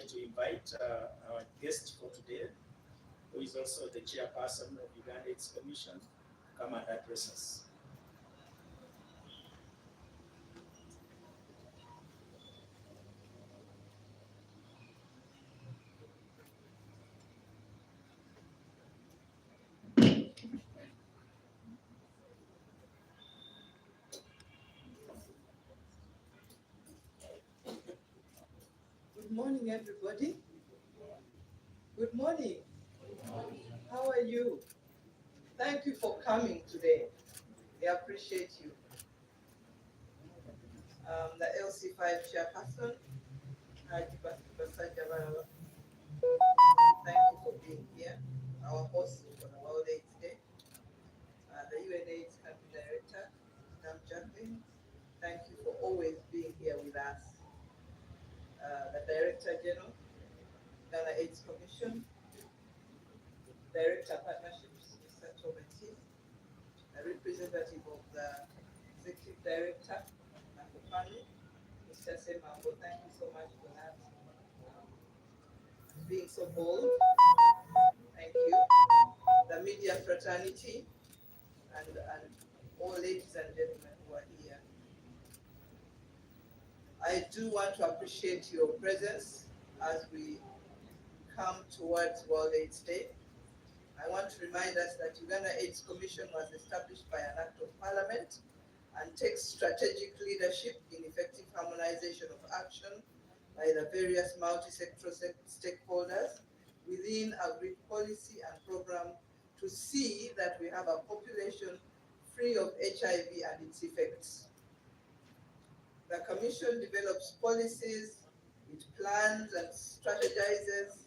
like to invite our guest for today, who is also the chairperson of Uganda AIDS Commission, to come and address us. Good morning, everybody. Good morning. How are you? Thank you for coming today. We appreciate you. The LC5 chairperson, Haji Basaja Baraba. Thank you for being here. Our host for the World AIDS Day. The UNAIDS Country Director, Madam Jacqueline. Thank you for always being here with us. The Director General, Ghana AIDS Commission, Director Partnerships, Mr. Tometi, a representative of the Executive Director, Nakopani, Mr. Semambo. Thank you so much for that. Being so bold. Thank you. The media fraternity and all ladies and gentlemen who are here. I do want to appreciate your presence as we come towards World AIDS Day. I want to remind us that Uganda AIDS Commission was established by an act of parliament and takes strategic leadership in effective harmonization of action by the various multi-sectoral stakeholders within agreed policy and program to see that we have a population free of HIV and its effects. The Commission develops policies, it plans and strategizes,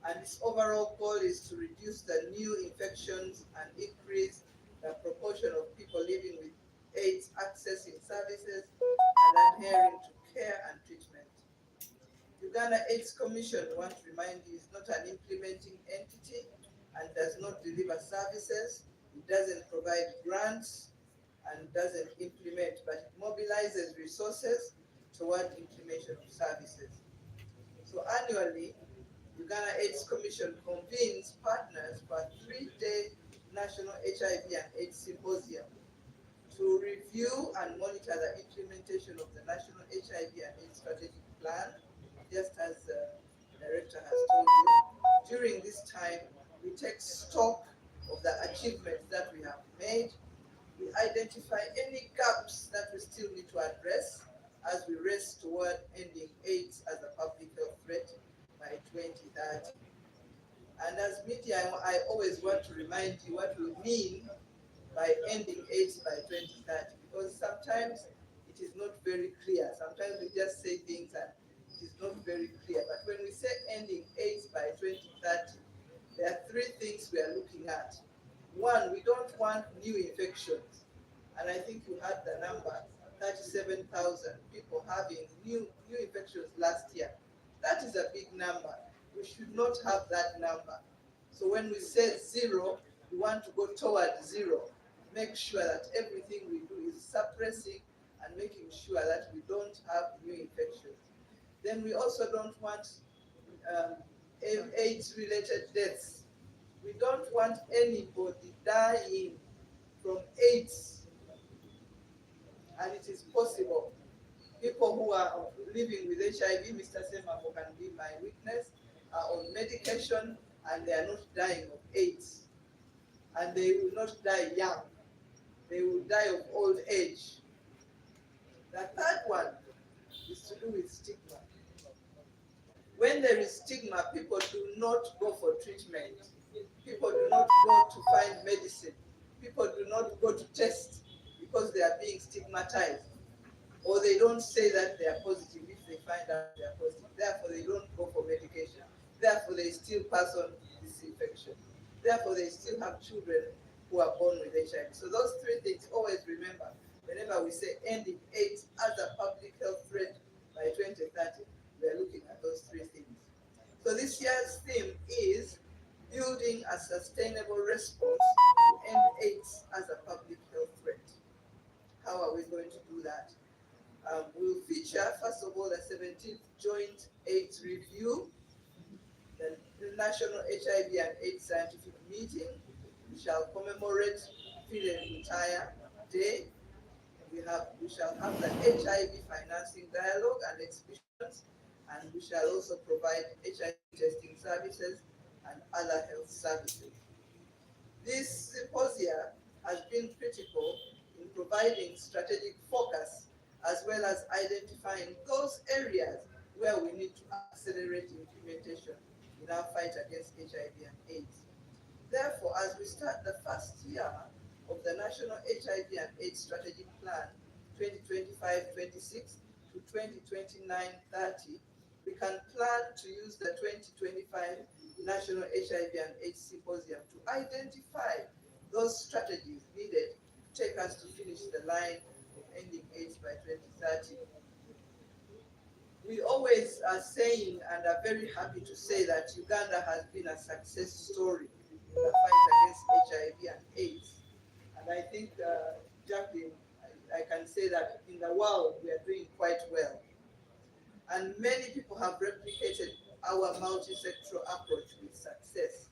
and its overall goal is to reduce the new infections and increase the proportion of people living with AIDS accessing services and adhering to care and treatment. Uganda AIDS Commission, I want to remind you, is not an implementing entity and does not deliver services. It doesn't provide grants and doesn't implement, but it mobilizes resources toward implementation of services. So annually, Uganda AIDS Commission convenes partners for a 3-day National HIV and AIDS Symposium to review and monitor the implementation of the National HIV and AIDS Strategic Plan, just as the Director has told you. During this time, we take stock of the achievements that we have made. We identify any gaps that we still need to address as we race toward ending AIDS as a public health threat by 2030. And as media, I always want to remind you what we mean by ending AIDS by 2030, because sometimes it is not very clear. Sometimes we just say things and it is not very clear. But when we say ending AIDS by 2030, there are 3 things we are looking at. One, we don't want new infections. And I think you had the number, 37,000 people having new infections last year. That is a big number. We should not have that number. So when we say 0, we want to go toward 0. Make sure that everything we do is suppressing and making sure that we don't have new infections. Then we also don't want AIDS-related deaths. We don't want anybody dying from AIDS, and it is possible. People who are living with HIV, Mr. Semako can be my witness, are on medication and they are not dying of AIDS. And they will not die young. They will die of old age. The third one is to do with stigma. When there is stigma, people do not go for treatment. People do not go to find medicine. People do not go to test because they are being stigmatized. Or they don't say that they are positive if they find out they are positive. Therefore, they don't go for medication. Therefore, they still pass on this infection. Therefore, they still have children who are born with HIV. So those 3 things, always remember, whenever we say ending AIDS as a public health threat by 2030, we are looking at those 3 things. So this year's theme is building a sustainable response to end AIDS as a public health threat. How are we going to do that? We'll feature, first of all, the 17th Joint AIDS review, the National HIV and AIDS Scientific Meeting. We shall commemorate Phil Retire Day. We shall have the HIV financing dialogue and exhibitions, and we shall also provide HIV testing services and other health services. This symposia has been critical in providing strategic focus as well as identifying those areas where we need to accelerate implementation in our fight against HIV and AIDS. Therefore, as we start the first year of the National HIV and AIDS Strategic Plan 2025-26 to 2029-30, we can plan to use the 2025 National HIV and AIDS Symposium to identify those strategies needed to take us to finish the line of ending AIDS by 2030. We always are saying and are very happy to say that Uganda has been a success story in the fight against HIV and AIDS. And I think, Jacqueline, I can say that in the world we are doing quite well. And many people have replicated our multi-sectoral approach with success.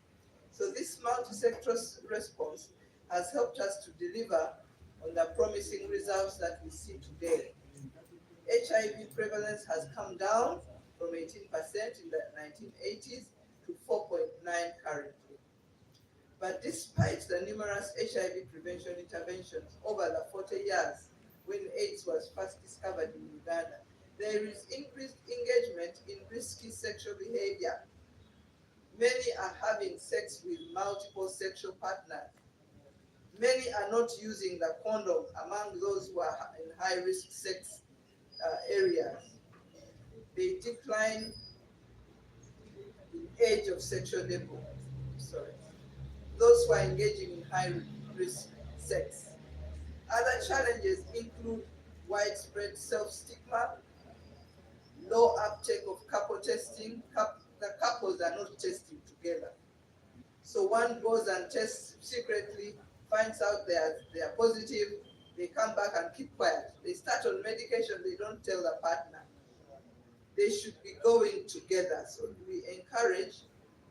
So this multi-sectoral response has helped us to deliver on the promising results that we see today. HIV prevalence has come down from 18% in the 1980s to 4.9 currently. But despite the numerous HIV prevention interventions over the 40 years when AIDS was first discovered in Uganda, there is increased engagement in risky sexual behavior. Many are having sex with multiple sexual partners. Many are not using the condom among those who are in high-risk sex areas. They decline in age of sexual development. Sorry. Those who are engaging in high-risk sex. Other challenges include widespread self-stigma, low uptake of couple testing. The couples are not testing together. So one goes and tests secretly, finds out they are positive, they come back and keep quiet. They start on medication, they don't tell the partner. They should be going together. So we encourage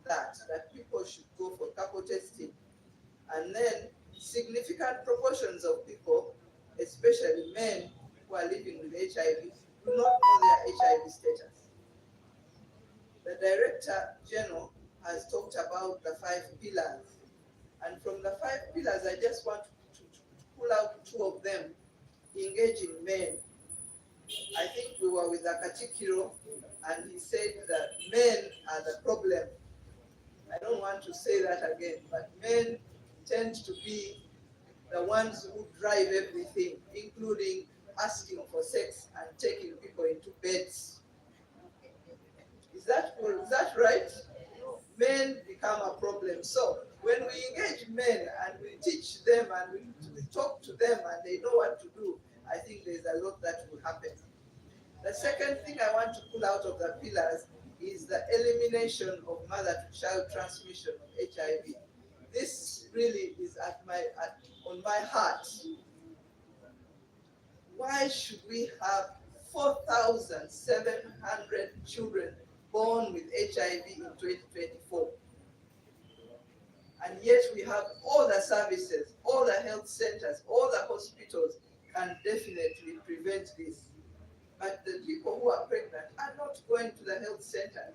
that people should go for couple testing. And then significant proportions of people, especially men who are living with HIV, do not know their HIV status. The Director General has talked about the 5 pillars. And from the 5 pillars, I just want to pull out 2 of them. Engaging men. I think we were with Akatikiro, and he said that men are the problem. I don't want to say that again, but men tend to be the ones who drive everything, including asking for sex and taking people into beds. Is that right? Men become a problem. So when we engage men and we teach them and we talk to them and they know what to do, I think there's a lot that will happen. The second thing I want to pull out of the pillars is the elimination of mother-to-child transmission of HIV. This really is on my heart. Why should we have 4,700 children born with HIV in 2024? And yet we have all the services, all the health centers, all the hospitals can definitely prevent this. But the people who are pregnant are not going to the health center.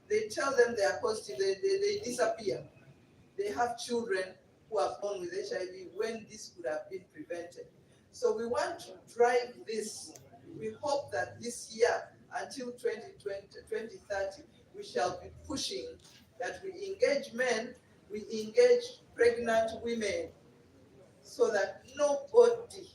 They tell them they are positive, they disappear. They have children who are born with HIV when this could have been prevented. So we want to drive this. We hope that this year, until 2030, we shall be pushing that we engage men, we engage pregnant women, so that nobody,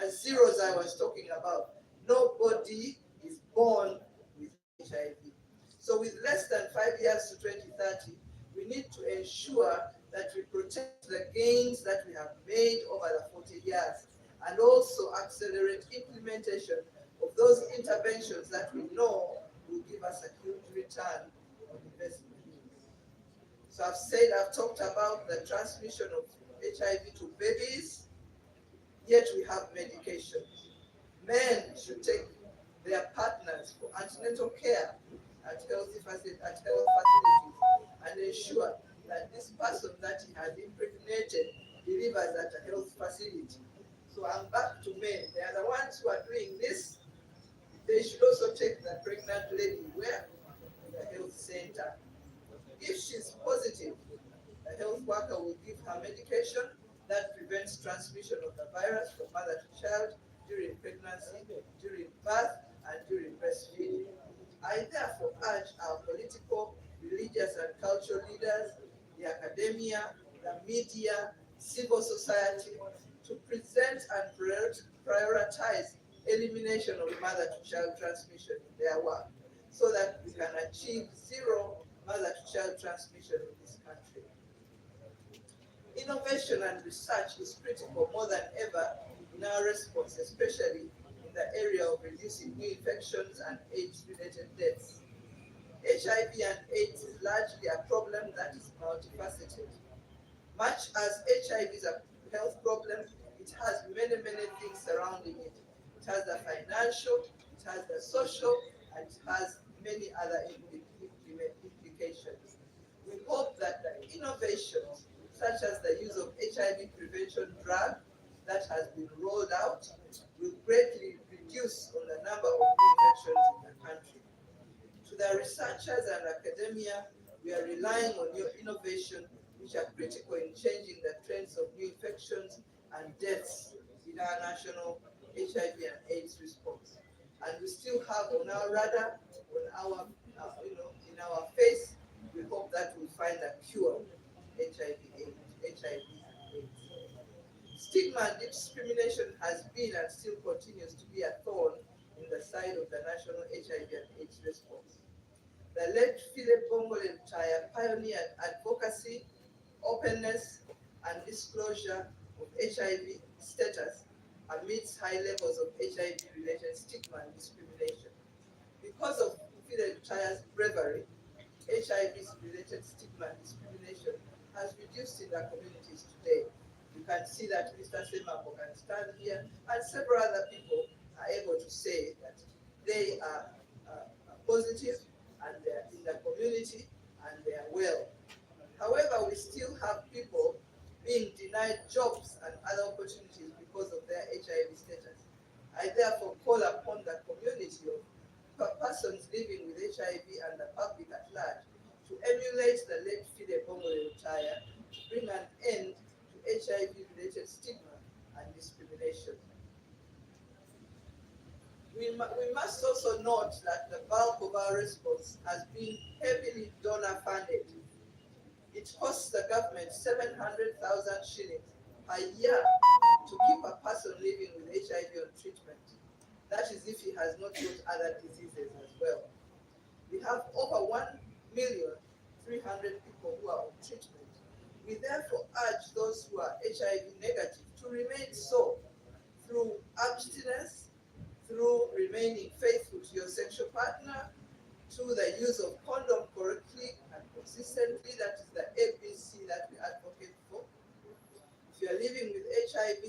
the zeros I was talking about, nobody is born with HIV. So with less than 5 years to 2030, we need to ensure that we protect the gains that we have made over the 40 years and also accelerate implementation of those interventions that we know will give us a huge return on investment. So I've talked about the transmission of HIV to babies, yet we have medications. Men should take their partners for antenatal care at health facilities and ensure that this person that he has impregnated delivers at a health facility. So I'm back to men. They are the ones who are doing this. They should also take the pregnant lady where? To the health center. If she's positive, the health worker will give her medication that prevents transmission of the virus from mother to child during pregnancy, during birth, and during breastfeeding. I therefore urge our political, religious, and cultural leaders, the academia, the media, civil society, to present and prioritize elimination of mother-to-child transmission in their work so that we can achieve zero mother-to-child transmission in this country. Innovation and research is critical more than ever in our response, especially in the area of reducing new infections and AIDS-related deaths. HIV and AIDS is largely a problem that is multifaceted. Much as HIV is a health problem, it has many, many things surrounding it. It has the financial, it has the social, and it has many other implications. We hope that the innovations, such as the use of HIV prevention drug that has been rolled out, will greatly reduce on the number of new infections in the country. To the researchers and academia, we are relying on your innovation, which are critical in changing the trends of new infections and deaths in our national HIV and AIDS response. And we still have on our radar, on our, in our face, we hope that we'll find a cure HIV and AIDS. Stigma and discrimination has been and still continues to be a thorn in the side of the national HIV and AIDS response. The late Philip Bongole Mutaya pioneered advocacy, openness, and disclosure of HIV status amidst high levels of HIV-related stigma and discrimination. Because of Philip Mutaya's bravery, HIV-related stigma and discrimination has reduced in the communities today. You can see that Mr. Semako can stand here, and several other people are able to say that they are positive and they're in the community and they are well. However, we still have people being denied jobs and other opportunities because of their HIV status. I therefore call upon the community of persons living with HIV and the public at large to emulate the late Fide Bongole Mutaya to bring an end to HIV-related stigma and discrimination. We must also note that the bulk of our response has been heavily donor funded. It costs the government 700,000 shillings a year to keep a person living with HIV on treatment. That is if he has not got other diseases as well. We have over 1,300,000 people who are on treatment. We therefore urge those who are HIV negative to remain so through abstinence, through remaining faithful to your sexual partner, through the use of condom correctly and consistently. That is the ABC that we advocate for. If you are living with HIV,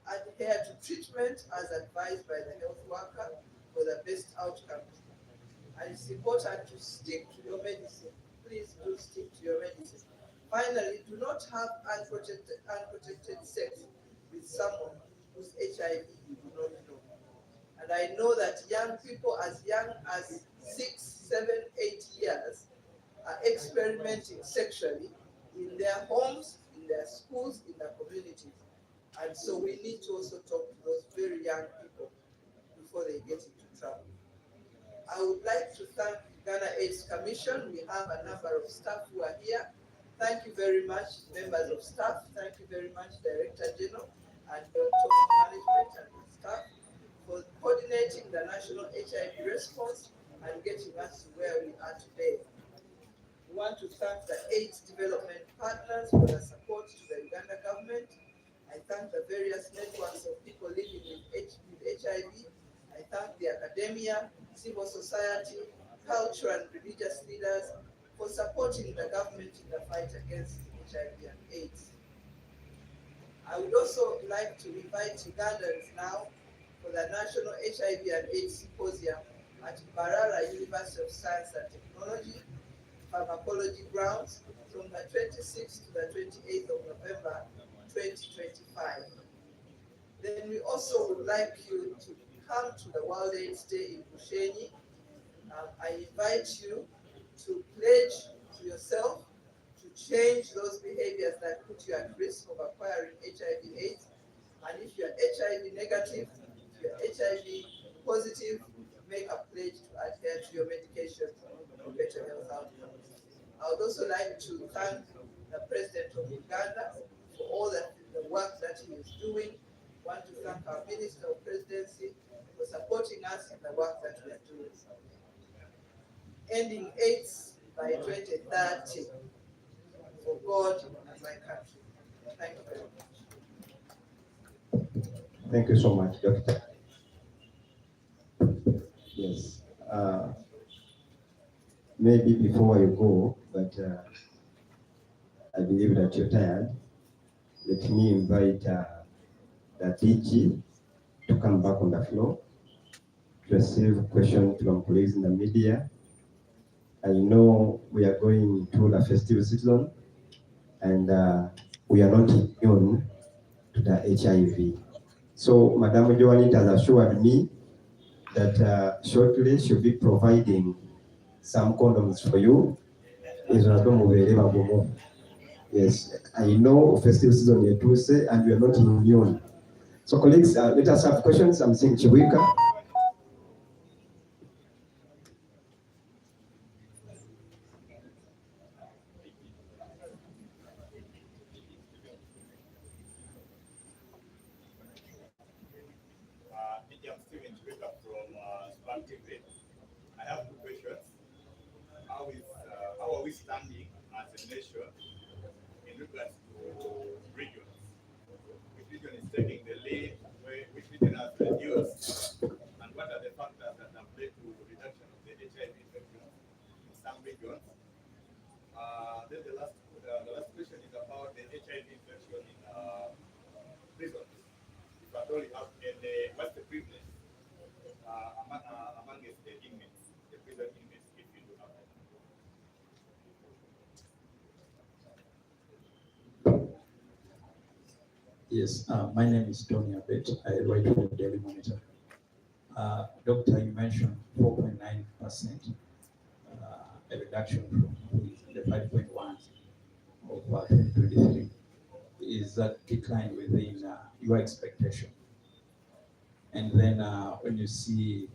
adhere to treatment as advised by the health worker for the best outcomes. And it's important to stick to your medicine. Please do stick to your medicine. Finally, do not have unprotected sex with someone whose HIV you do not know. And I know that young people as young as 6, 7, 8 years are experimenting sexually in their homes, in their schools, in their communities. And so we need to also talk to those very young people before they get into trouble. I would like to thank Ghana AIDS Commission. We have a number of staff who are here. Thank you very much, members of staff. Thank you very much, Director General and your top management and the staff for coordinating the national HIV response and getting us to where we are today. We want to thank the AIDS development partners for the support to the Uganda government. I thank the various networks of people living with HIV. I thank the academia, civil society, cultural and religious leaders for supporting the government in the fight against HIV and AIDS. I would also like to invite Ugandans now for the National HIV and AIDS Symposium at Barara University of Science and Technology, Pharmacology Grounds, from the 26th to the 28th of November 2025. Then we also would like you to come to the World AIDS Day in Bushenyi. I invite you to pledge to yourself to change those behaviors that put you at risk of acquiring HIV/AIDS. And if you're HIV negative, if you're HIV positive, make a pledge to adhere to your medication for better health outcomes. I would also like to thank the President of Uganda for all the work that he is doing. I want to thank our Minister of Presidency for supporting us in the work that we are doing. Ending AIDS by 2030 for God and my country. Thank you very much. Thank you so much, Doctor. Yes. Maybe before you go, but I believe that you're tired. Let me invite the DG to come back on the floor to receive questions from colleagues in the media. I know we are going to the festive season and we are not immune to the HIV. So Madam Joanit has assured me that shortly she'll be providing some condoms for you. Yes, I know festive season is Tuesday and we are not immune. So colleagues, let us have questions. I'm seeing Chiwika. I have two questions. How are we standing as a nation in regards to regions? Which region is taking the lead? Which region has reduced? And what are the factors that have led to reduction of the HIV infection in some regions? Then the last question is about the HIV infection in prisons. If at all you have any, what's the prevalence amongst the inmates, the prison inmates, if you do have that? Yes, my name is Tony Abet. I write for the Daily Monitor. Doctor, you mentioned 4.9%, a reduction from the 5.1 of 2023. Is that decline within your expectation? And then when you see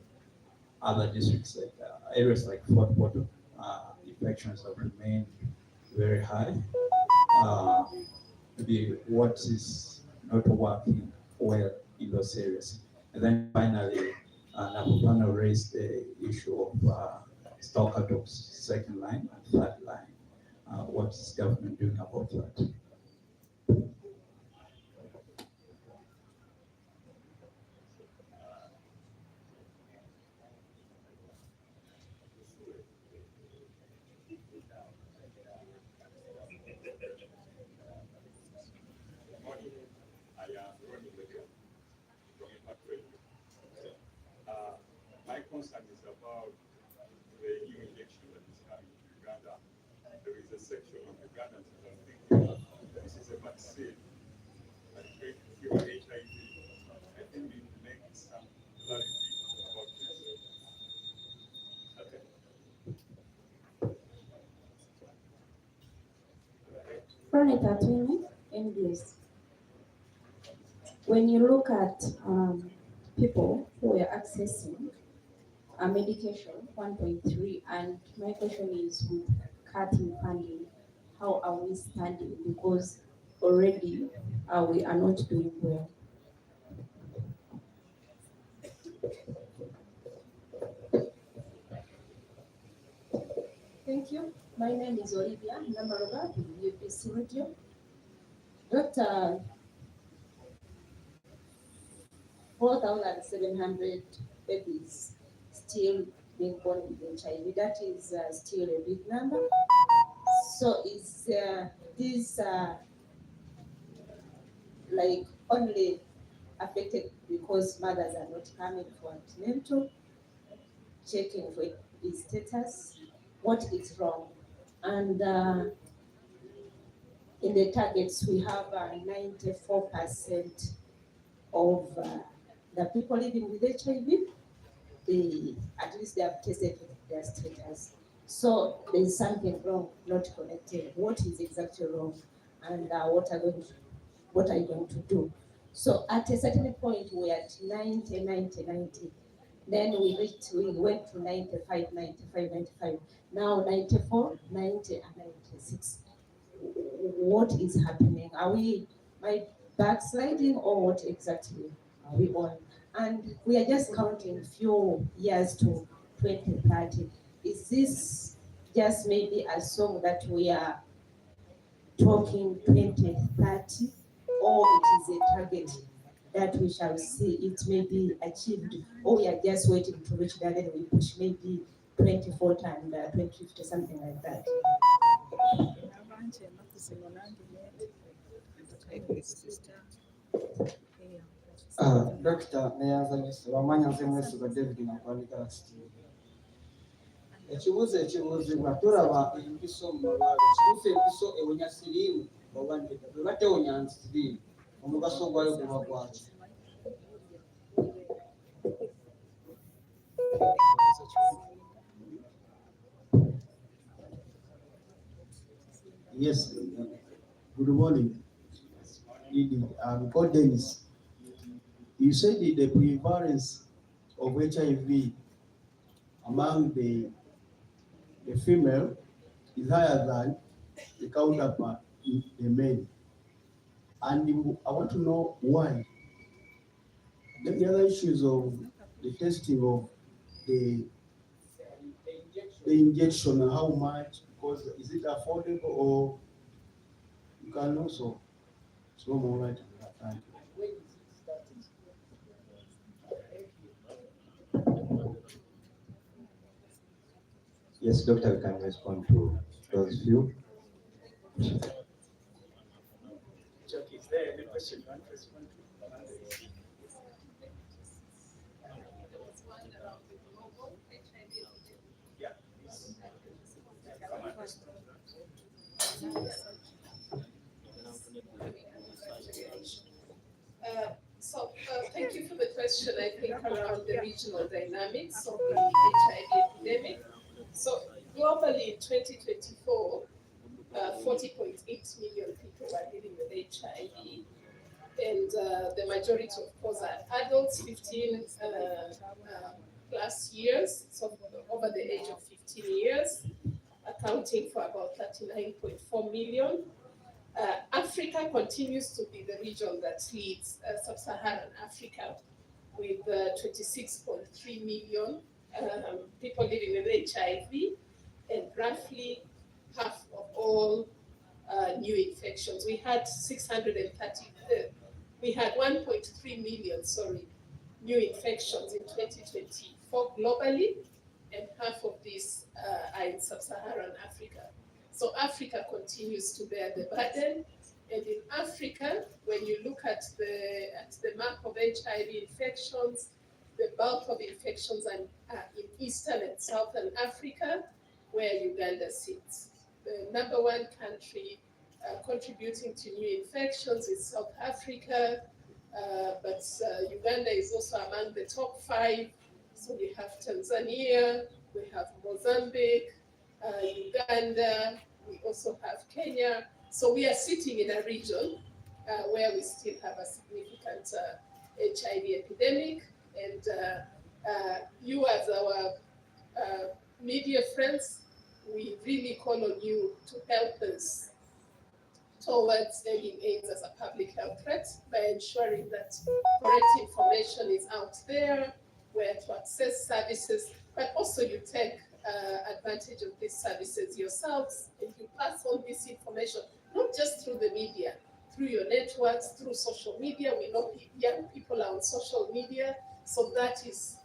other districts, like areas like Fort Portal, infections have remained very high. Maybe what is not working well in those areas. And then finally, Napopano raised the issue of stalker dogs, second line and third line. What is government doing about that? My concern is about the new injection that is coming to Uganda. There is a section of Ugandans that are thinking this is a vaccine that is going to cure HIV. I think we need to make some clarity about this. Okay. Veronica Twini, MDS. When you look at people who are accessing a medication 1.3, and my question is, with cutting funding, how are we standing? Because already we are not doing well. Thank you. My name is Olivia Namaroga, UPC Radio. Doctor, 4,700 babies still being born with HIV. That is still a big number. So is this like only affected because mothers are not coming for antenatal, checking for its status, what is wrong. And in the targets, we have 94% of the people living with HIV, at least they have tested their status. So there's something wrong, not connected. What is exactly wrong, and what are you going to do? So at a certain point, we're at 90, 90, 90. Then we went to 95, 95, 95. Now 94, 90, and 96. What is happening? Are we backsliding, or what exactly are we on? And we are just counting few years to 2030. Is this just maybe a song that we are talking 2030, or it is a target that we shall see it may be achieved, or we are just waiting to reach that and we push maybe 2040 and 2050, something like that? Dr. Neyanza Mr. Wamanya nze mwesiga David nakwandika Steve. Ekibuuzo ekibuuzibwa tulaba empiso mu malwaliro, kituufu empiso ewonya siriimu oba nedda? Bwe batewonya siriimu, omugaso gwayo guba gwaki? Yes, good morning. I'm called Dennis. You said the prevalence of HIV among the female is higher than the counterpart in the male. And I want to know why. Then the other issues of the testing of the injection, how much, because is it affordable, or you can also throw more light on that. Thank you. Yes, doctor, we can respond to those few. Chuck, is there any question you want to respond to? Yeah, please. Come and respond to that. Thank you for the question. I think around the regional dynamics of the HIV epidemic. So globally in 2024, 40.8 million people are living with HIV, and the majority, of course, are adults, 15 plus years, so over the age of 15 years, accounting for about 39.4 million. Africa continues to be the region that leads sub-Saharan Africa with 26.3 million people living with HIV, and roughly half of all new infections. We had 1.3 million, new infections in 2024 globally, and half of these are in sub-Saharan Africa. So Africa continues to bear the burden, and in Africa, when you look at the map of HIV infections, the bulk of infections are in Eastern and Southern Africa, where Uganda sits. The number one country contributing to new infections is South Africa, but Uganda is also among the top 5. So we have Tanzania, we have Mozambique, Uganda, we also have Kenya. So we are sitting in a region where we still have a significant HIV epidemic, and you as our media friends, we really call on you to help us towards ending AIDS as a public health threat by ensuring that correct information is out there, where to access services, but also you take advantage of these services yourselves, and you pass on this information, not just through the media, through your networks, through social media. We know young people are on social media, so that is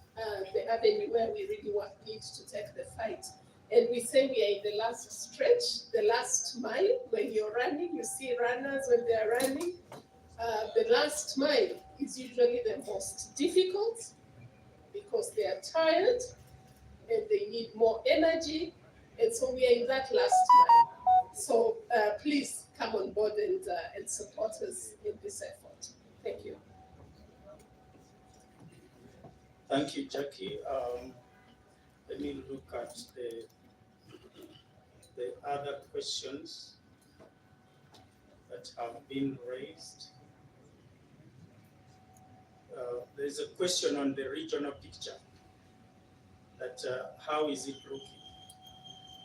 the avenue where we really need to take the fight. And we say we are in the last stretch, the last mile. When you're running, you see runners when they're running. The last mile is usually the most difficult because they are tired and they need more energy, and so we are in that last mile. So please come on board and support us in this effort. Thank you. Thank you, Jackie. Let me look at the other questions that have been raised. There's a question on the regional picture, that how is it looking?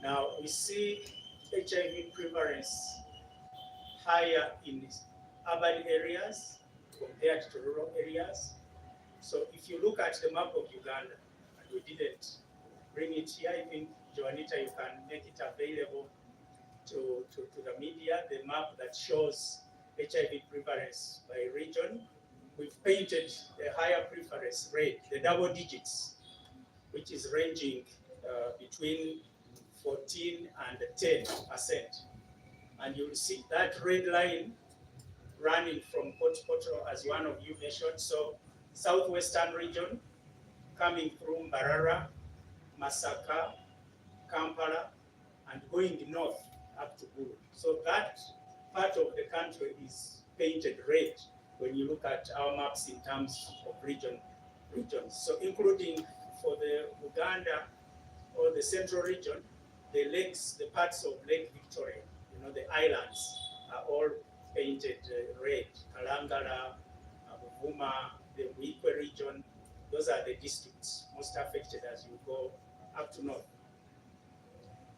Now, we see HIV prevalence higher in urban areas compared to rural areas. So if you look at the map of Uganda, and we didn't bring it here, I think, Joanita, you can make it available to the media, the map that shows HIV prevalence by region. We've painted the higher prevalence rate, the double digits, which is ranging between 14 and 10%. And you'll see that red line running from Poto, as one of you mentioned. So southwestern region, coming through Mbarara, Masaka, Kampala, and going north up to Gulu. So that part of the country is painted red when you look at our maps in terms of regions. So including for the Uganda or the central region, the lakes, the parts of Lake Victoria, the islands are all painted red. Kalangala, Buvuma, the Muikwe region, those are the districts most affected as you go up to north.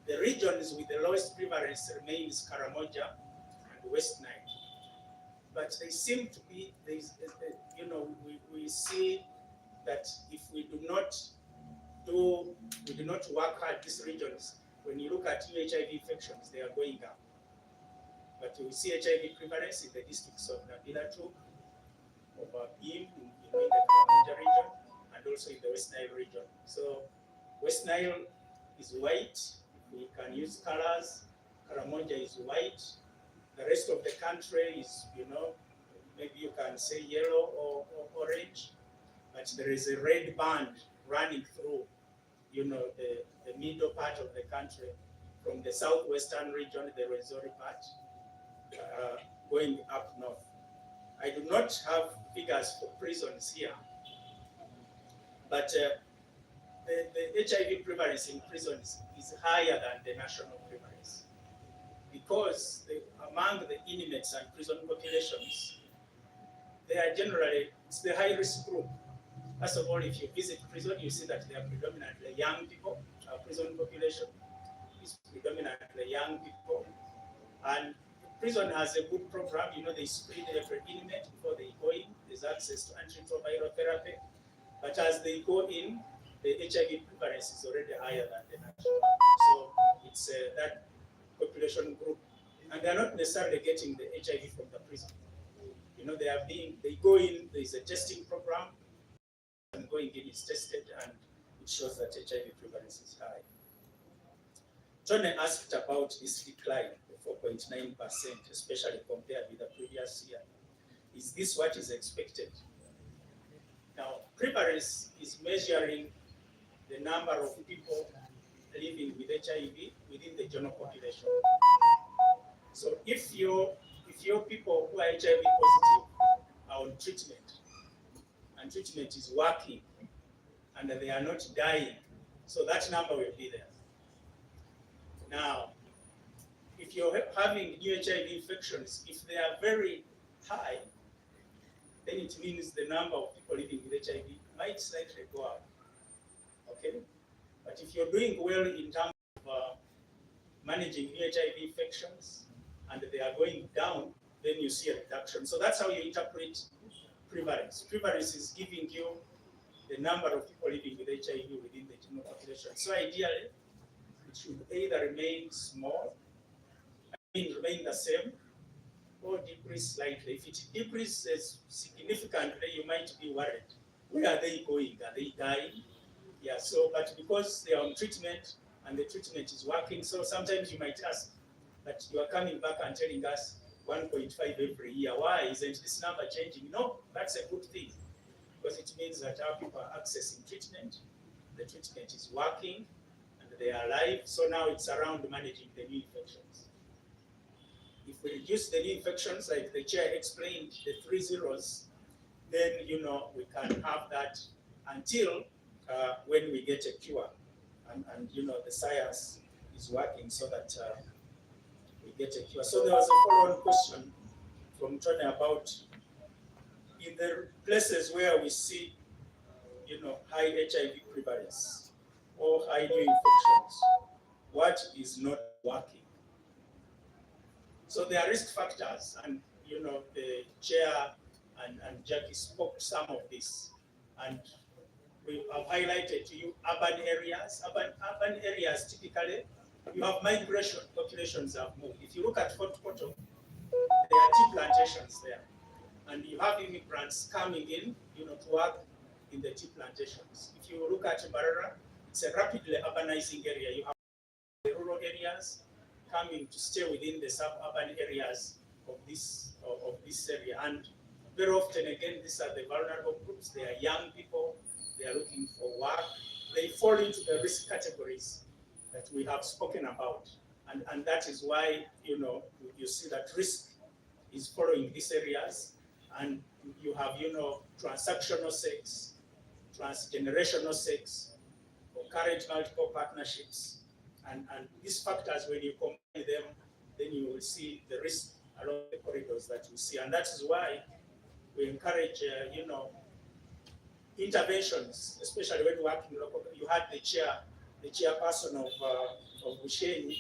The regions with the lowest prevalence remains Karamoja and West Nile. But they seem to be, we see that if we do not work hard, these regions, when you look at new HIV infections, they are going up. But we see HIV prevalence in the districts of Nabila 2, of Bim, in the Karamoja region, and also in the West Nile region. So West Nile is white. We can use colors. Karamoja is white. The rest of the country is, maybe you can say yellow or orange, but there is a red band running through, the middle part of the country, from the southwestern region, the Rwenzori part, going up north. I do not have figures for prisons here, but the HIV prevalence in prisons is higher than the national prevalence, because among the inmates and prison populations, they are generally, it's the high risk group. First of all, if you visit prison, you see that they are predominantly young people. Our prison population is predominantly young people. And prison has a good program. They screen every inmate before they go in. There's access to antiretroviral therapy. But as they go in, the HIV prevalence is already higher than the national. So it's that population group. And they're not necessarily getting the HIV from the prison. They go in, there's a testing program, and going in is tested, and it shows that HIV prevalence is high. Tony asked about this decline, the 4.9%, especially compared with the previous year. Is this what is expected? Now, prevalence is measuring the number of people living with HIV within the general population. So if your people who are HIV positive are on treatment, and treatment is working, and they are not dying, so that number will be there. Now, if you're having new HIV infections, if they are very high, then it means the number of people living with HIV might slightly go up. Okay? But if you're doing well in terms of managing new HIV infections, and they are going down, then you see a reduction. So that's how you interpret prevalence. Prevalence is giving you the number of people living with HIV within the general population. So ideally, it should either remain small, remain the same, or decrease slightly. If it decreases significantly, you might be worried. Where are they going? Are they dying? Yeah, so, but because they are on treatment and the treatment is working, so sometimes you might ask, but you are coming back and telling us, 1.5 every year. Why isn't this number changing? No, that's a good thing, because it means that our people are accessing treatment, the treatment is working, and they are alive. So now it's around managing the new infections. If we reduce the new infections, like the chair explained, the 3 zeros, then we can have that until when we get a cure, and the science is working so that we get a cure. So there was a follow-on question from Tony about in the places where we see high HIV prevalence or high new infections, what is not working? So there are risk factors, and the chair and Jackie spoke to some of this, and we have highlighted to you urban areas. Urban areas typically you have migration, populations have moved. If you look at Fort Portal, there are tea plantations there, and you have immigrants coming in, to work in the tea plantations. If you look at Mbarara, it's a rapidly urbanizing area. You have the rural areas coming to stay within the suburban areas of this area, and very often again these are the vulnerable groups. They are young people. They are looking for work. They fall into the risk categories that we have spoken about, and that is why you see that risk is following these areas, and you have transactional sex, transgenerational sex, concurrent multiple partnerships, and these factors, when you combine them, then you will see the risk along the corridors that you see, and that is why we encourage interventions, especially when working local. You had the chairperson of Bushenyi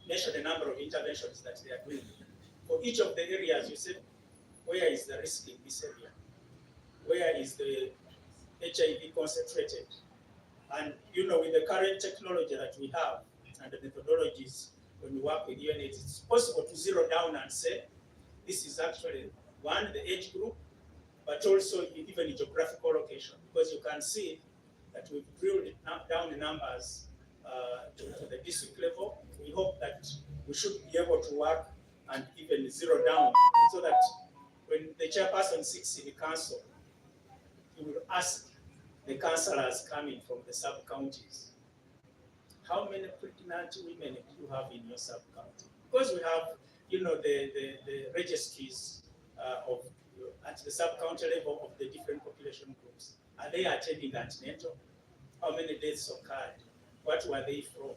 mention a number of interventions that they are doing. For each of the areas, you said, where is the risk in this area? Where is the HIV concentrated? And with the current technology that we have and the methodologies, when we work with UNAIDS, it's possible to zero down and say, this is actually one, the age group, but also even the geographical location, because you can see that we've drilled down the numbers to the district level. We hope that we should be able to work and even zero down, so that when the chairperson sits in the council, he will ask the councillors coming from the sub-counties, how many pregnant women do you have in your sub-county? Because we have, the registries at the sub-county level of the different population groups. Are they attending antenatal? How many deaths occurred? What were they from?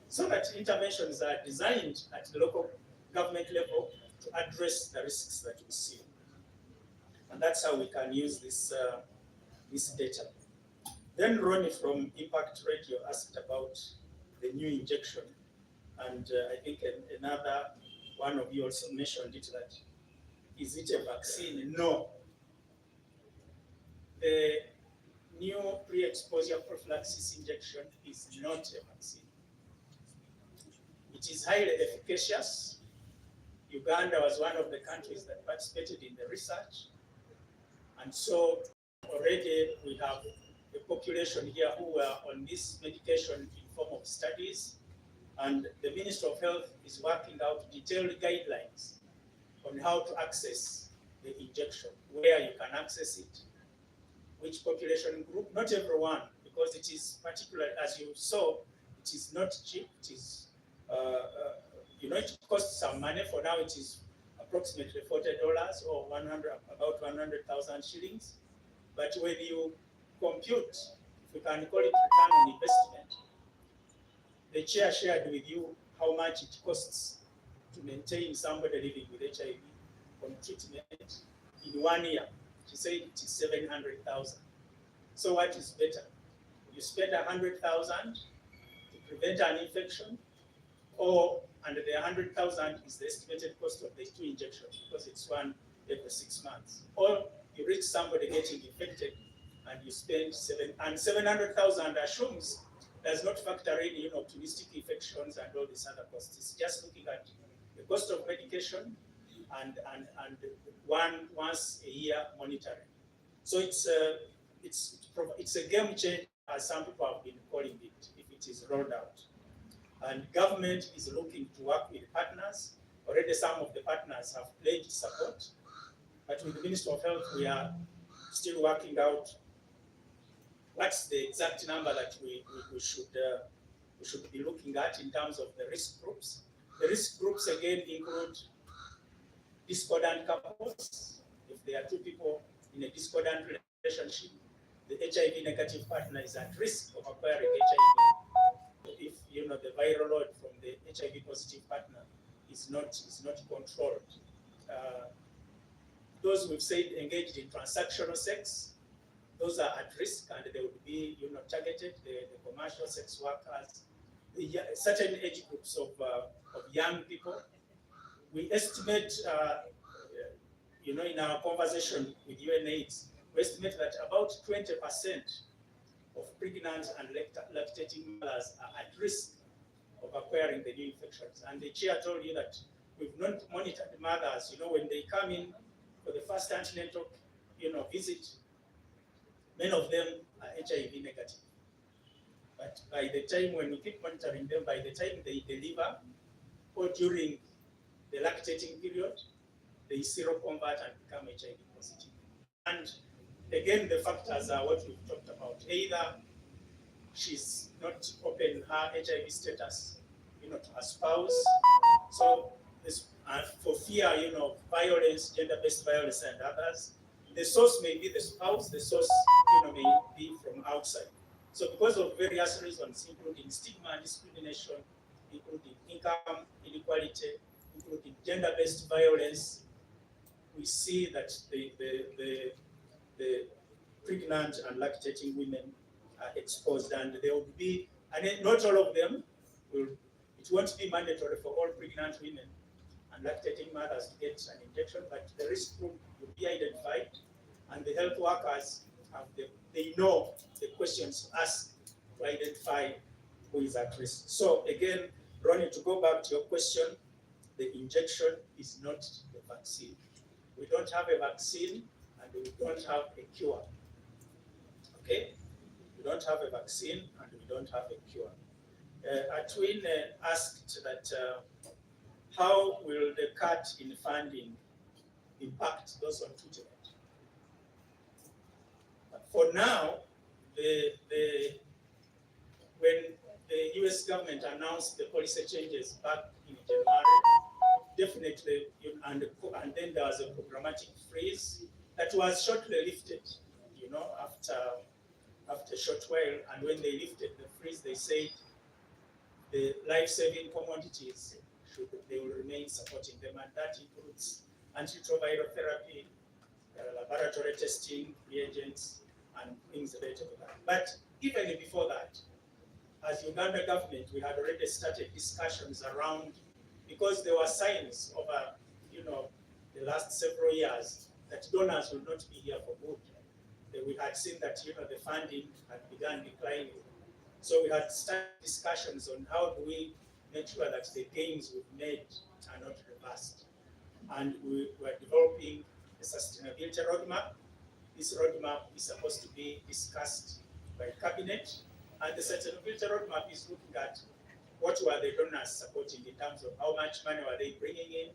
So that interventions are designed at the local government level to address the risks that we see. And that's how we can use this data. Then Ronnie from Impact Radio asked about the new injection. And I think another one of you also mentioned it, that is it a vaccine? No. The new pre-exposure prophylaxis injection is not a vaccine. It is highly efficacious. Uganda was one of the countries that participated in the research. And so already we have a population here who were on this medication in form of studies. And the Ministry of Health is working out detailed guidelines on how to access the injection, where you can access it, which population group, not everyone, because it is particular, as you saw, it is not cheap. It is, it costs some money. For now, it is approximately $40 or about 100,000 shillings. But when you compute, if we can call it return on investment, the chair shared with you how much it costs to maintain somebody living with HIV on treatment in 1 year. She said it is 700,000. So what is better? You spend 100,000 to prevent an infection, and the 100,000 is the estimated cost of the 2 injections, because it's one every 6 months. Or you reach somebody getting infected and you spend 700,000 assumes does not factor in optimistic infections and all these other costs. It's just looking at the cost of medication and once a year monitoring. So it's a game changer, as some people have been calling it, if it is rolled out. And government is looking to work with partners. Already some of the partners have pledged support, but with the Ministry of Health, we are still working out what's the exact number that we should be looking at in terms of the risk groups. The risk groups again include discordant couples. If there are two people in a discordant relationship, the HIV negative partner is at risk of acquiring HIV. If the viral load from the HIV positive partner is not controlled. Those we've said engaged in transactional sex, those are at risk and they would be targeted. The commercial sex workers, certain age groups of young people. We estimate, in our conversation with UNAIDS, we estimate that about 20% of pregnant and lactating mothers are at risk of acquiring the new infections. And the chair told you that we've not monitored the mothers, when they come in for the first antenatal, visit, many of them are HIV negative. But by the time when we keep monitoring them, by the time they deliver or during the lactating period, they seroconvert and become HIV positive. And again, the factors are what we've talked about. Either she's not open her HIV status, to her spouse. So this, for fear, violence, gender-based violence, and others. The source may be the spouse. The source, may be from outside. So because of various reasons, including stigma and discrimination, including income inequality, including gender-based violence, we see that the pregnant and lactating women are exposed, and there will be, and not all of them will. It won't be mandatory for all pregnant women and lactating mothers to get an injection, but the risk group will be identified, and the health workers they know the questions to ask to identify who is at risk. So again, Ronnie, to go back to your question, the injection is not the vaccine. We don't have a vaccine and we don't have a cure. Okay? We don't have a vaccine and we don't have a cure. Atwin asked that how will the cut in funding impact those on treatment? For now, when the US government announced the policy changes back in January, definitely, and then there was a programmatic freeze that was shortly lifted, after a short while. And when they lifted the freeze, they said the life-saving commodities they will remain supporting them, and that includes antiretroviral therapy, laboratory testing, reagents, and things related to that. But even before that, as Uganda government, we had already started discussions around, because there were signs over, the last several years that donors will not be here for good. We had seen that, the funding had begun declining. So we had started discussions on how do we make sure that the gains we've made are not reversed. And we were developing a sustainability roadmap. This roadmap is supposed to be discussed by cabinet, and the sustainability roadmap is looking at what were the donors supporting in terms of how much money were they bringing in,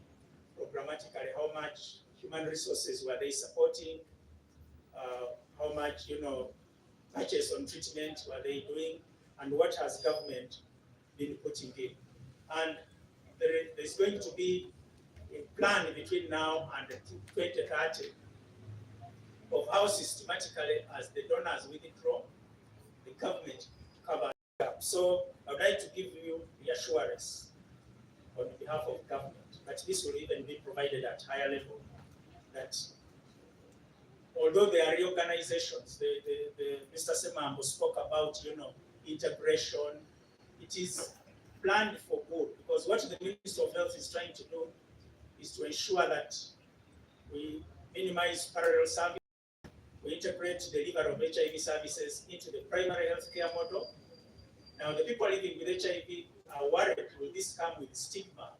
programmatically, how much human resources were they supporting, how much, purchase on treatment were they doing, and what has government been putting in. And there's going to be a plan between now and 2030 of how systematically, as the donors withdraw, the government covers up. So I would like to give you reassurance on behalf of government that this will even be provided at higher level, that although there are reorganizations, Mr. Semambo spoke about, integration, it is planned for good, because what the Ministry of Health is trying to do is to ensure that we minimize parallel service, we integrate the delivery of HIV services into the primary health care model. Now, the people living with HIV are worried, will this come with stigma?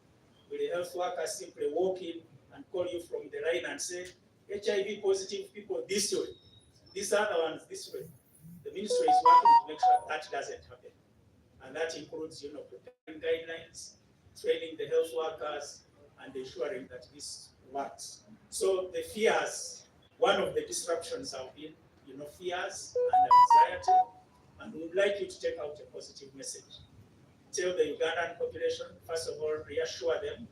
Will the health workers simply walk in and call you from the line and say, HIV positive people this way, these other ones this way? The ministry is working to make sure that doesn't happen. And that includes, preparing guidelines, training the health workers, and ensuring that this works. So the fears, one of the disruptions have been, fears and anxiety, and we would like you to take out a positive message. Tell the Ugandan population, first of all, reassure them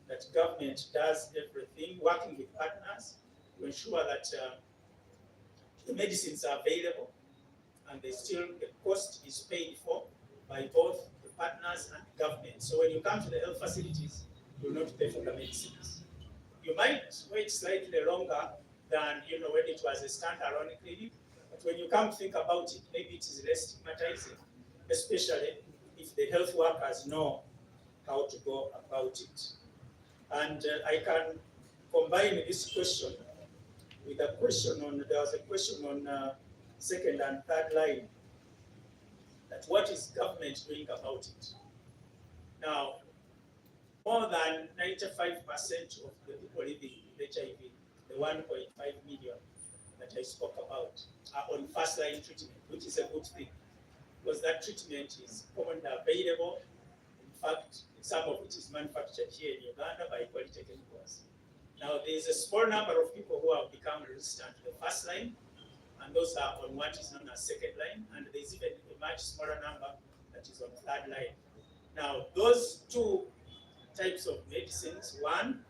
that government does everything, working with partners to ensure that the medicines are available and the cost is paid for by both the partners and the government. So when you come to the health facilities, you will not pay for the medicines. You might wait slightly longer than when it was a standalone clinic, but when you come to think about it, maybe it is less stigmatizing, especially if the health workers know how to go about it. And I can combine this question with a question on, there was a question on second and third line, that what is government doing about it? Now, more than 95% of the people living with HIV, the 1.5 million that I spoke about, are on first-line treatment, which is a good thing, because that treatment is commonly available. In fact, some of it is manufactured here in Uganda by quality chemicals. Now, there is a small number of people who have become resistant to the first line, and those are on what is known as second line, and there is even a much smaller number that is on third line. Now, those two types of medicines, one,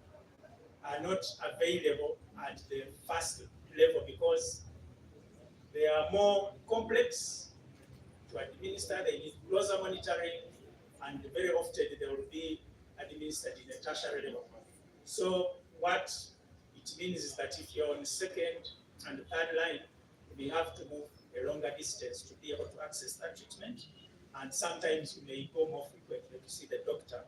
are not available at the first level because they are more complex to administer. They need closer monitoring, and very often they will be administered in a tertiary level. So what it means is that if you're on second and third line, you may have to move a longer distance to be able to access that treatment, and sometimes you may go more frequently to see the doctor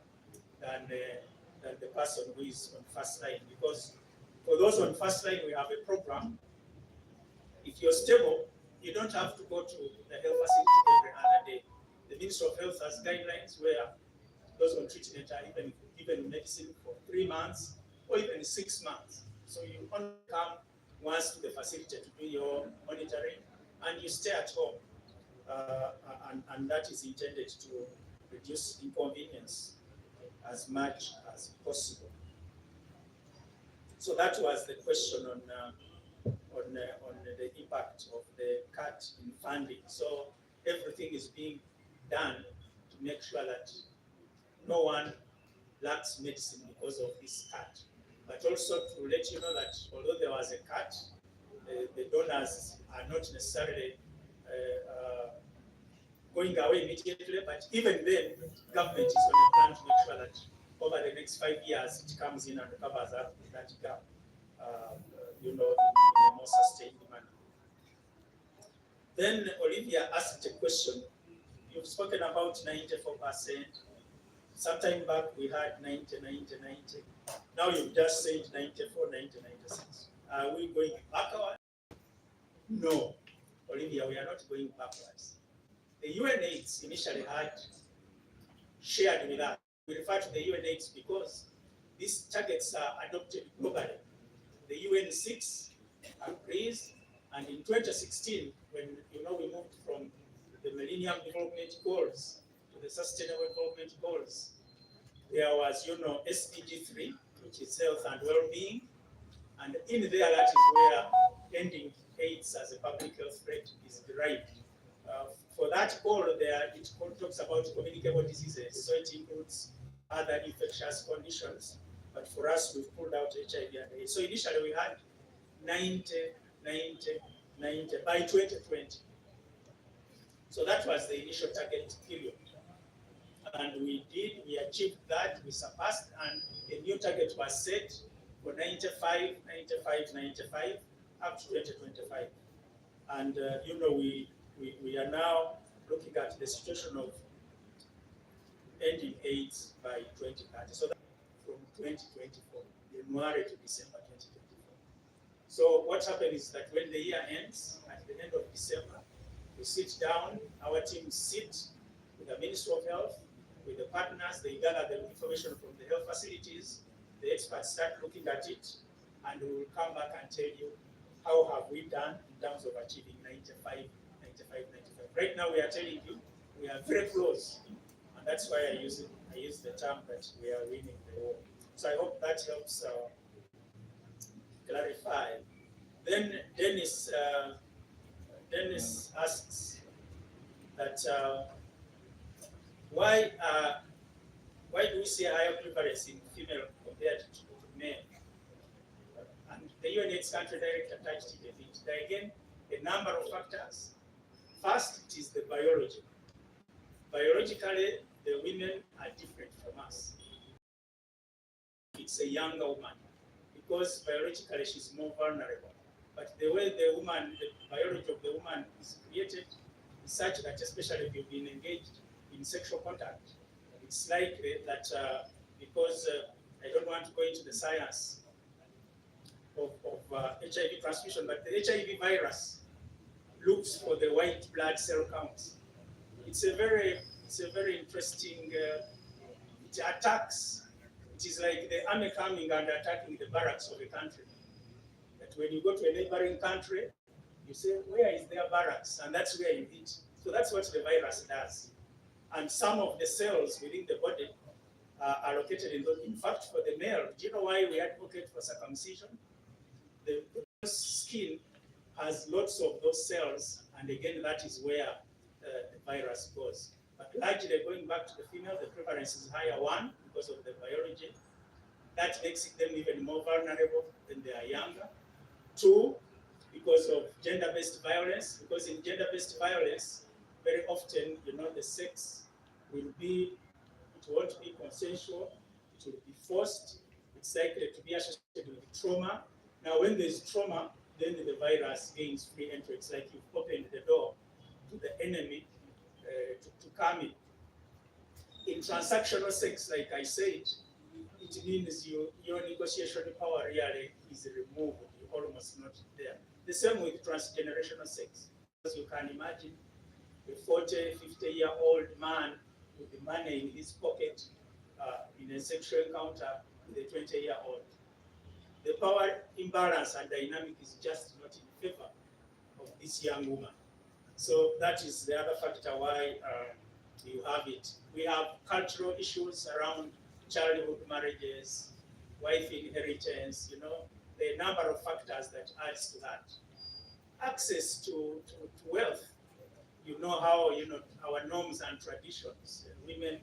than the person who is on first line. Because for those on first line, we have a program. If you're stable, you don't have to go to the health facility every other day. The Ministry of Health has guidelines where those on treatment are even given medicine for 3 months or even 6 months. So you only come once to the facility to do your monitoring, and you stay at home. And that is intended to reduce inconvenience as much as possible. So that was the question on the impact of the cut in funding. So everything is being done to make sure that no one lacks medicine because of this cut. But also to let you know that although there was a cut, the donors are not necessarily going away immediately, but even then, government is on a plan to make sure that over the next 5 years, it comes in and covers up that gap, in a more sustained manner. Then Olivia asked a question. You've spoken about 94%. Sometime back we had 90, 90, 90. Now you've just said 94, 90, 96. Are we going backwards? No, Olivia, we are not going backwards. The UNAIDS initially had shared with us. We refer to the UNAIDS because these targets are adopted globally. The UN6 agrees, and in 2016, when we moved from the Millennium Development Goals to the Sustainable Development Goals, there was SDG 3, which is health and well-being, and in there that is where ending AIDS as a public health threat is derived. For that goal, it talks about communicable diseases, so it includes other infectious conditions. But for us, we've pulled out HIV and AIDS. So initially we had 90, 90, 90 by 2020. So that was the initial target period. And we achieved that, we surpassed, and a new target was set for 95, 95, 95, up to 2025. And we are now looking at the situation of ending AIDS by 2030. So that's from 2024, January to December 2024. So what happened is that when the year ends, at the end of December, we sit down, our teams sit with the Ministry of Health, with the partners, they gather the information from the health facilities, the experts start looking at it, and we will come back and tell you how have we done in terms of achieving 95, 95, 95. Right now we are telling you we are very close, and that's why I use the term that we are winning the war. So I hope that helps clarify. Then Dennis asks that why do we see a higher prevalence in female compared to male? And the UNAIDS country director touched it a bit. There again, a number of factors. First, it is the biology. Biologically, the women are different from us. It's a younger woman because biologically she's more vulnerable. But the way the biology of the woman is created is such that, especially if you've been engaged in sexual contact, it's likely that because I don't want to go into the science of HIV transmission, but the HIV virus looks for the white blood cell counts. It's a very interesting. It attacks. It is like the army coming and attacking the barracks of a country. That when you go to a neighboring country, you say, where is their barracks? And that's where you hit. So that's what the virus does. And some of the cells within the body are located in those. In fact, for the male, do you know why we advocate for circumcision? The skin has lots of those cells, and again, that is where the virus goes. But largely, going back to the female, the prevalence is higher, one, because of the biology. That makes them even more vulnerable when they are younger. Two, because of gender-based violence, because in gender-based violence, very often, the sex will be, it won't be consensual, it will be forced, it's likely to be associated with trauma. Now, when there's trauma, then the virus gains free entry. It's like you've opened the door to the enemy to come in. In transactional sex, like I said, it means your negotiation power really is removed, you're almost not there. The same with transgenerational sex. As you can imagine, a 40, 50-year-old man with the money in his pocket in a sexual encounter with a 20-year-old. The power imbalance and dynamic is just not in favor of this young woman. So that is the other factor why you have it. We have cultural issues around childhood marriages, wife inheritance, the number of factors that adds to that. Access to wealth, how, our norms and traditions, women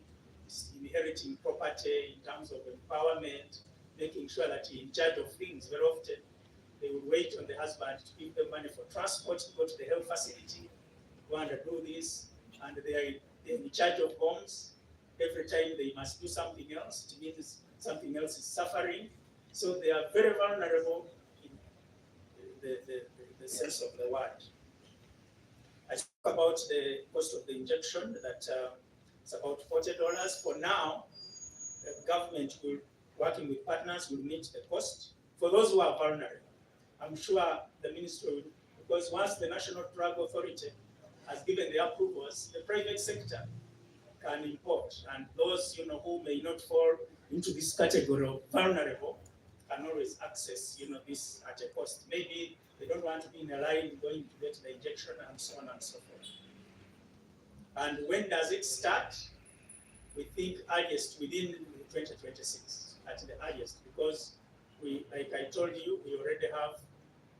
inheriting property in terms of empowerment, making sure that you're in charge of things. Very often, they will wait on the husband to give them money for transport, to go to the health facility, go and do this, and they're in charge of homes. Every time they must do something else, it means something else is suffering. So they are very vulnerable in the sense of the word. I spoke about the cost of the injection, that it's about $40. For now, the government will, working with partners, will meet the cost. For those who are vulnerable, I'm sure the ministry will, because once the National Drug Authority has given the approvals, the private sector can import, and those who may not fall into this category of vulnerable can always access this at a cost. Maybe they don't want to be in a line going to get the injection and so on and so forth. And when does it start? We think earliest within 2026 at the earliest, because we, like I told you, we already have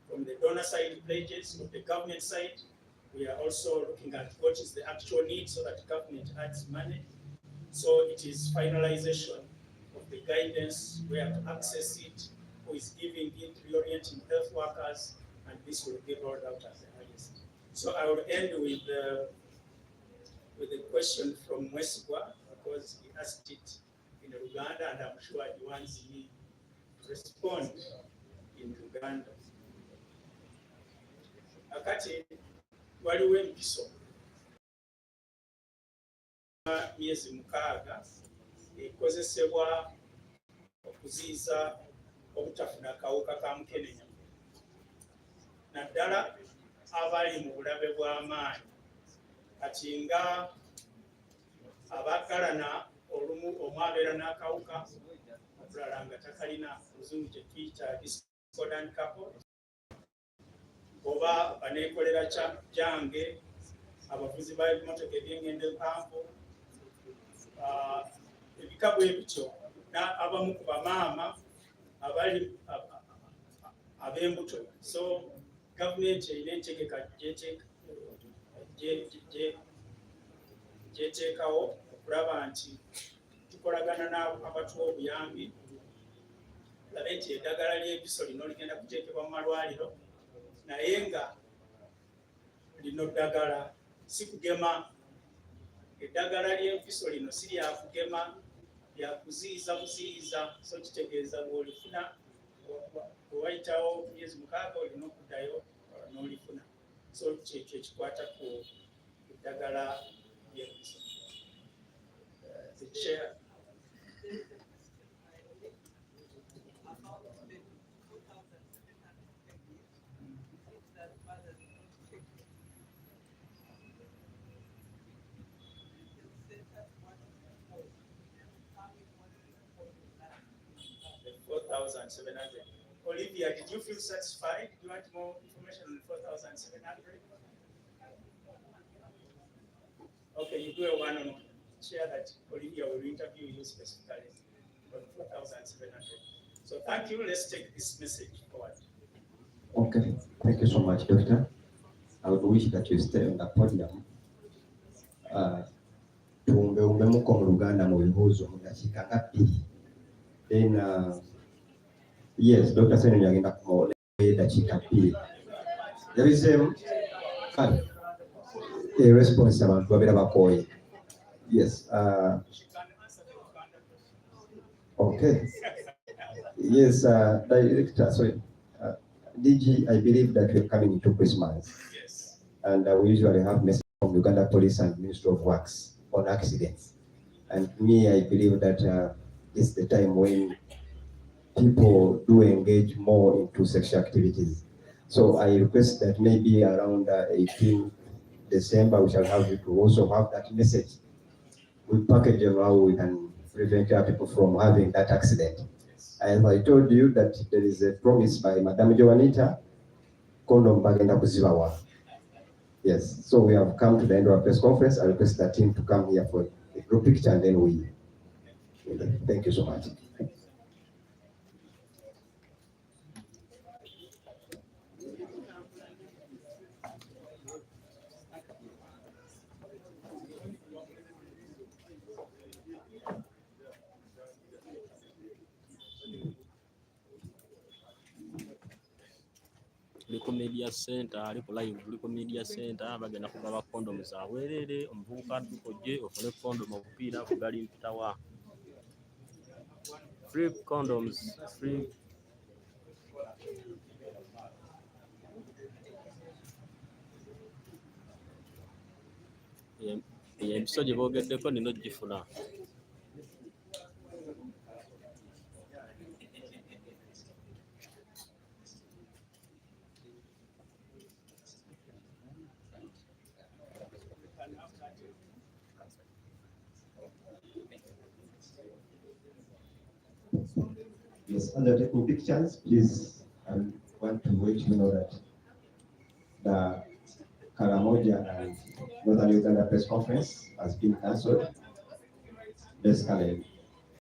from the donor side pledges, from the government side. We are also looking at what is the actual need so that government adds money. So it is finalization of the guidance, where to access it, who is giving it, reorienting health workers, and this will be rolled out as the highest. So I will end with a question from Wesigwa, because he asked it in Uganda, and I'm sure he wants me to respond in Uganda. Akati, waliwo empiso myezi 6 ekozesebwa okuziyiza obutafuna akawuka ka mukenenya, naddala abali mu bulabe bw'amaanyi. Kati nga abagalana olumu omwabeera n'akawuka omulala nga takalina, Luzungu kye tuyita discordant couple, oba baneekolera jange, abavuzi b'ebimotoka eby'engendo empanvu, ebika bwe bityo. abamu ku bamaama abali ab'embuto. So gavumenti erina entegeka gyeteekawo okulaba nti tukolagana n'abatuwa obuyambi, labe nti eddagala ly'empiso lino ligenda kuteekebwa mu malwaliro, naye nga lino ddagala si kugema. Eddagala ly'empiso lino si lyakugema, lyakuziyiza buziyiza. So kitegeeza bw'olifuna bwewayitawo myezi 6 olina okuddayo n'olifuna. So kyekyo ekikwata ku ddagala ly'empiso. The chair. Olivia, did you feel satisfied? Do you want more information on 4,700? Okay, you do a one-on-one. Share that. Olivia will interview you specifically on 4,700. So thank you. Let's take this message forward. Okay, thank you so much, Doctor. I would wish that you stay on the podium. Tuombe muko mu Uganda mu bibuuzo mu dakika nga 2. Then yes, Dr. Sene yagenda ku dakika 2. There is a response abantu babera bakoye. Yes. Okay. Yes, Director, sorry. DG, I believe that we're coming into Christmas. Yes. And we usually have messages from Uganda Police and Ministry of Works on accidents. And me, I believe that it's the time when people do engage more into sexual activities. So I request that maybe around 18 December, we shall have you to also have that message. We package them how we can prevent our people from having that accident. As I told you that there is a promise by Madam Joanita, condom bagenda kuzibawa. Yes, so we have come to the end of our press conference. I request the team to come here for a group picture and then we thank you so much. Liko media center, liko live, liko media center, bagenda kugaba condom za bwerere, omuvubuka tukojje ofune condom okupiira kugali mpitawa. Free condoms, free. Empiso gye boogeddeko nino gifuna. Yes, and they're taking pictures, please. I want to let you know that the Karamoja and Northern Uganda press conference has been cancelled. Basically,